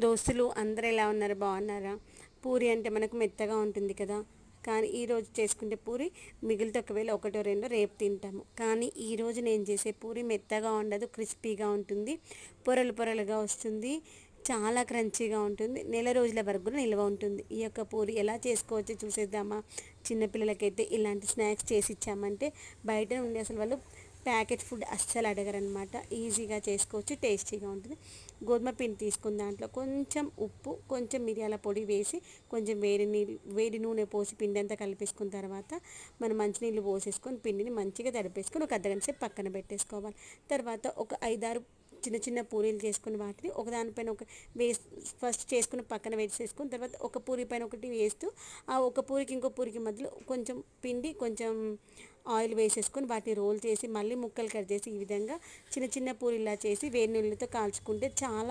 దోస్తులు అందరూ ఎలా ఉన్నారు, బాగున్నారా? పూరి అంటే మనకు మెత్తగా ఉంటుంది కదా, కానీ ఈరోజు చేసుకుంటే పూరి మిగిలితే ఒకవేళ ఒకటో రెండో రేపు తింటాము. కానీ ఈరోజు నేను చేసే పూరి మెత్తగా ఉండదు, క్రిస్పీగా ఉంటుంది, పొరలు పొరలుగా వస్తుంది, చాలా క్రంచీగా ఉంటుంది, నెల రోజుల వరకు కూడా నిల్వ ఉంటుంది. ఈ యొక్క పూరి ఎలా చేసుకోవచ్చో చూసేద్దామా? చిన్నపిల్లలకైతే ఇలాంటి స్నాక్స్ చేసి ఇచ్చామంటే బయట ఉండి అసలు వాళ్ళు ప్యాకెట్ ఫుడ్ అస్సలు అడగరనమాట. ఈజీగా చేసుకోవచ్చు, టేస్టీగా ఉంటుంది. గోధుమ పిండి తీసుకున్న దాంట్లో కొంచెం ఉప్పు, కొంచెం మిరియాల పొడి వేసి, కొంచెం వేడి నూనె పోసి పిండి అంతా కలిపేసుకున్న తర్వాత మనం మంచినీళ్ళు పోసేసుకొని పిండిని మంచిగా తడిపేసుకొని ఒక అర్ధగంట సేపు పక్కన పెట్టేసుకోవాలి. తర్వాత ఒక 5-6 చిన్న చిన్న పూరీలు చేసుకుని వాటిని ఒకదానిపైన ఒక వేసి ఫస్ట్ చేసుకుని పక్కన వేసేసుకుని, తర్వాత ఒక పూరి పైన ఒకటి వేస్తూ ఆ ఒక పూరికి ఇంకో పూరికి మధ్యలో కొంచెం పిండి, కొంచెం ఆయిల్ వేసేసుకొని వాటిని రోల్ చేసి మళ్ళీ ముక్కలు కట్ చేసి ఈ విధంగా చిన్న చిన్న పూరిలా చేసి వేడి నీళ్ళతో కాల్చుకుంటే చాలా